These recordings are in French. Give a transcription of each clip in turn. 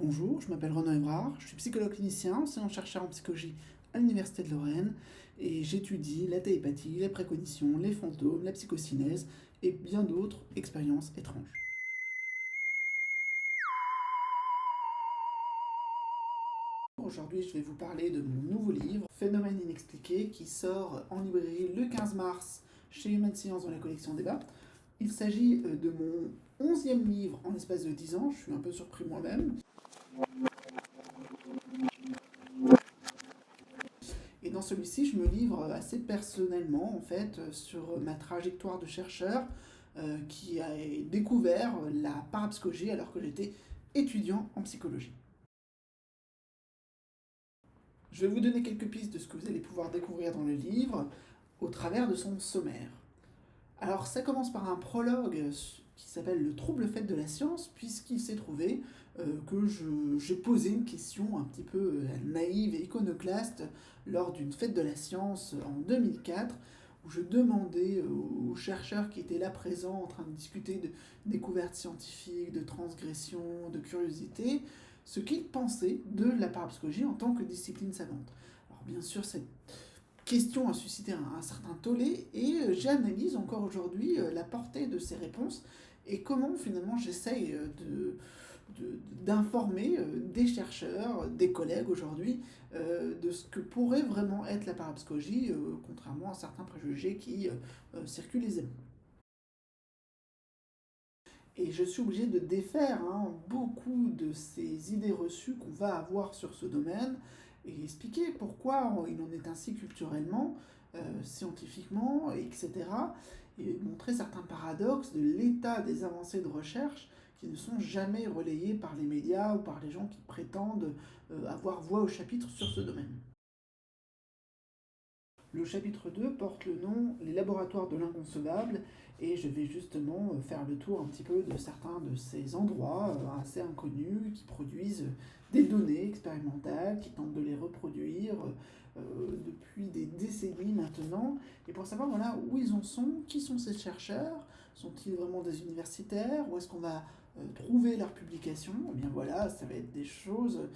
Bonjour, je m'appelle Renaud Ebrard, je suis psychologue clinicien, enseignant-chercheur en psychologie à l'Université de Lorraine et j'étudie la télépathie, les précognitions, les fantômes, la psychocinèse et bien d'autres expériences étranges. Aujourd'hui, je vais vous parler de mon nouveau livre, Phénomène inexpliqué, qui sort en librairie le 15 mars chez Humaine Science dans la collection Débat. Il s'agit de mon 11e livre en l'espace de 10 ans, je suis un peu surpris moi-même. Et dans celui-ci, je me livre assez personnellement, en fait, sur ma trajectoire de chercheur qui a découvert la parapsychologie alors que j'étais étudiant en psychologie. Je vais vous donner quelques pistes de ce que vous allez pouvoir découvrir dans le livre au travers de son sommaire. Alors, ça commence par un prologue qui s'appelle Le trouble fait de la science, puisqu'il s'est trouvé que j'ai posé une question un petit peu naïve et iconoclaste lors d'une fête de la science en 2004, où je demandais aux chercheurs qui étaient là présents en train de discuter de découvertes scientifiques, de transgressions, de curiosité, ce qu'ils pensaient de la parapsychologie en tant que discipline savante. Alors bien sûr, cette question a suscité un certain tollé et j'analyse encore aujourd'hui la portée de ces réponses et comment finalement j'essaye d'informer des chercheurs, des collègues aujourd'hui de ce que pourrait vraiment être la parapsychologie, contrairement à certains préjugés qui circulent aisément. Et je suis obligé de défaire beaucoup de ces idées reçues qu'on va avoir sur ce domaine et expliquer pourquoi il en est ainsi culturellement, scientifiquement, etc. Et montrer certains paradoxes de l'état des avancées de recherche qui ne sont jamais relayées par les médias ou par les gens qui prétendent avoir voix au chapitre sur ce domaine. Le chapitre 2 porte le nom Les laboratoires de l'inconcevable et je vais justement faire le tour un petit peu de certains de ces endroits assez inconnus qui produisent des données expérimentales, qui tentent de les reproduire depuis des décennies maintenant. Et pour savoir voilà, où ils en sont, qui sont ces chercheurs, sont-ils vraiment des universitaires, où est-ce qu'on va trouver leurs publications, eh bien voilà, ça va être des choses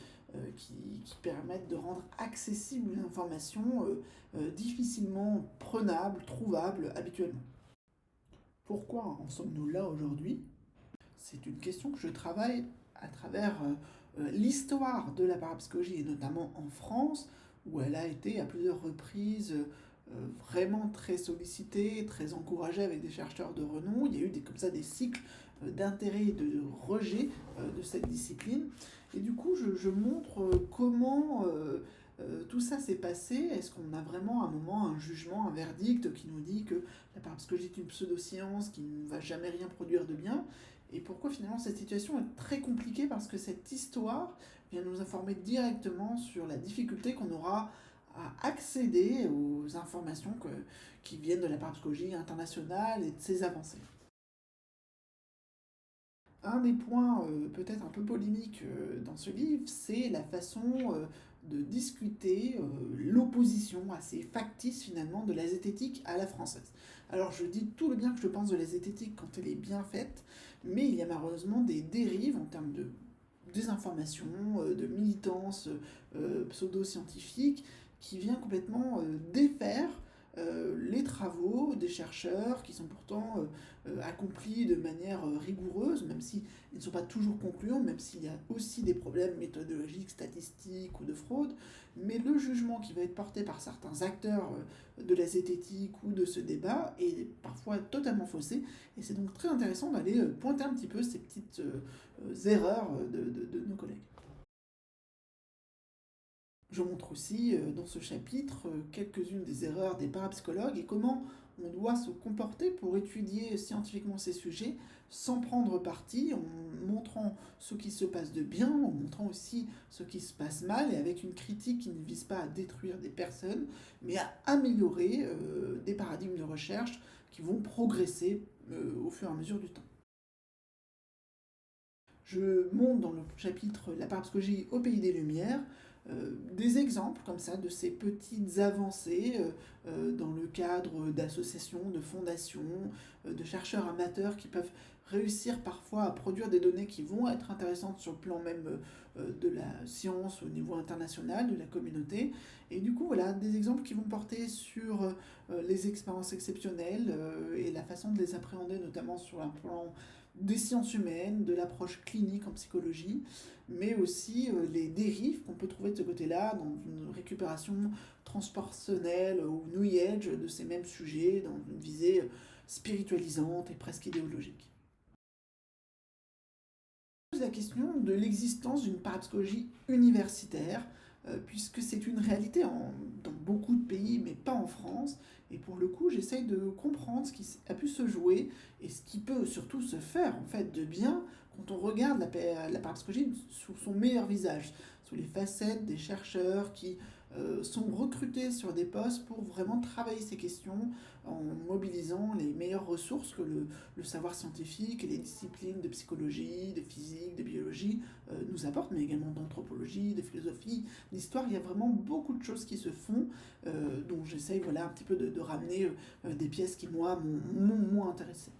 qui permettent de rendre accessible une information difficilement prenable, trouvable habituellement. Pourquoi en sommes-nous là aujourd'hui? C'est une question que je travaille à travers l'histoire de la parapsychologie, et notamment en France, où elle a été à plusieurs reprises vraiment très sollicitée, très encouragée avec des chercheurs de renom. Il y a eu comme ça des cycles d'intérêt et de rejet de cette discipline. Et du coup, je montre comment tout ça s'est passé. Est-ce qu'on a vraiment un moment, un jugement, un verdict qui nous dit que la parapsychologie est une pseudo-science qui ne va jamais rien produire de bien? Et pourquoi finalement cette situation est très compliquée? Parce que cette histoire vient nous informer directement sur la difficulté qu'on aura à accéder aux informations qui viennent de la parapsychologie internationale et de ses avancées. Un des points peut-être un peu polémiques dans ce livre, c'est la façon de discuter l'opposition assez factice finalement de la zététique à la française. Alors je dis tout le bien que je pense de la zététique quand elle est bien faite, mais il y a malheureusement des dérives en termes de désinformation, de militance pseudo-scientifique qui vient complètement défaire les travaux des chercheurs qui sont pourtant accomplis de manière rigoureuse, même s'ils ne sont pas toujours concluants, même s'il y a aussi des problèmes méthodologiques, statistiques ou de fraude, mais le jugement qui va être porté par certains acteurs de la zététique ou de ce débat est parfois totalement faussé, et c'est donc très intéressant d'aller pointer un petit peu ces petites erreurs de nos collègues. Je montre aussi dans ce chapitre quelques-unes des erreurs des parapsychologues et comment on doit se comporter pour étudier scientifiquement ces sujets sans prendre parti, en montrant ce qui se passe de bien, en montrant aussi ce qui se passe mal, et avec une critique qui ne vise pas à détruire des personnes, mais à améliorer des paradigmes de recherche qui vont progresser au fur et à mesure du temps. Je montre dans le chapitre La parapsychologie au pays des Lumières des exemples comme ça de ces petites avancées dans le cadre d'associations, de fondations, de chercheurs amateurs qui peuvent réussir parfois à produire des données qui vont être intéressantes sur le plan même de la science au niveau international, de la communauté. Et du coup, voilà, des exemples qui vont porter sur les expériences exceptionnelles et la façon de les appréhender, notamment sur un plan des sciences humaines, de l'approche clinique en psychologie, mais aussi les dérives qu'on peut trouver de ce côté-là dans une récupération transpersonnelle ou New Age de ces mêmes sujets, dans une visée spiritualisante et presque idéologique. La question de l'existence d'une parapsychologie universitaire, puisque c'est une réalité dans beaucoup de pays, mais pas en France. Et pour le coup, j'essaye de comprendre ce qui a pu se jouer et ce qui peut surtout se faire en fait de bien quand on regarde la parapsychologie sous son meilleur visage, sous les facettes des chercheurs qui sont recrutés sur des postes pour vraiment travailler ces questions en mobilisant les meilleures ressources que le savoir scientifique et les disciplines de psychologie, de physique, de biologie nous apportent, mais également d'anthropologie, de philosophie, d'histoire. Il y a vraiment beaucoup de choses qui se font, dont j'essaye voilà, un petit peu de ramener des pièces qui, moi, m'ont moins intéressé.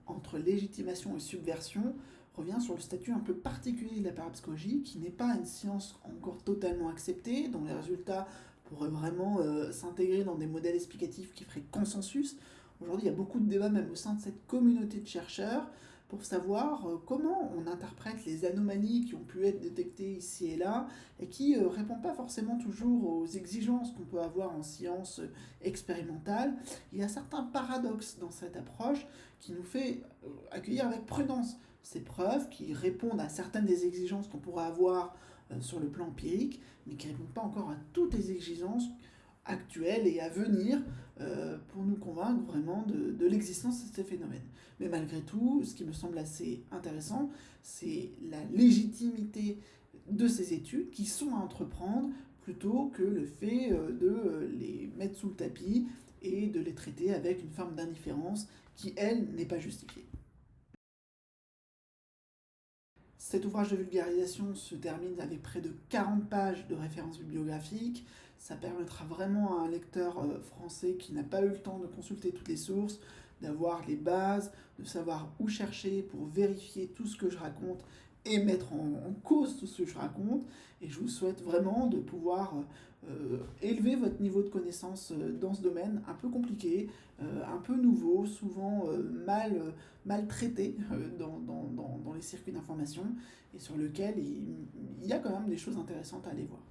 Entre légitimation et subversion revient sur le statut un peu particulier de la parapsychologie, qui n'est pas une science encore totalement acceptée, dont les résultats pourraient vraiment s'intégrer dans des modèles explicatifs qui feraient consensus. Aujourd'hui, il y a beaucoup de débats même au sein de cette communauté de chercheurs pour savoir comment on interprète les anomalies qui ont pu être détectées ici et là et qui ne répondent pas forcément toujours aux exigences qu'on peut avoir en sciences expérimentales. Il y a certains paradoxes dans cette approche qui nous fait accueillir avec prudence ces preuves qui répondent à certaines des exigences qu'on pourrait avoir sur le plan empirique, mais qui ne répondent pas encore à toutes les exigences actuelles et à venir pour nous convaincre vraiment de l'existence de ces phénomènes. Mais malgré tout, ce qui me semble assez intéressant, c'est la légitimité de ces études qui sont à entreprendre plutôt que le fait de les mettre sous le tapis et de les traiter avec une forme d'indifférence qui, elle, n'est pas justifiée. Cet ouvrage de vulgarisation se termine avec près de 40 pages de références bibliographiques. Ça permettra vraiment à un lecteur français qui n'a pas eu le temps de consulter toutes les sources, d'avoir les bases, de savoir où chercher pour vérifier tout ce que je raconte et mettre en cause tout ce que je raconte. Et je vous souhaite vraiment de pouvoir élever votre niveau de connaissance dans ce domaine un peu compliqué, un peu nouveau, souvent mal traité dans les circuits d'information, et sur lequel il y a quand même des choses intéressantes à aller voir.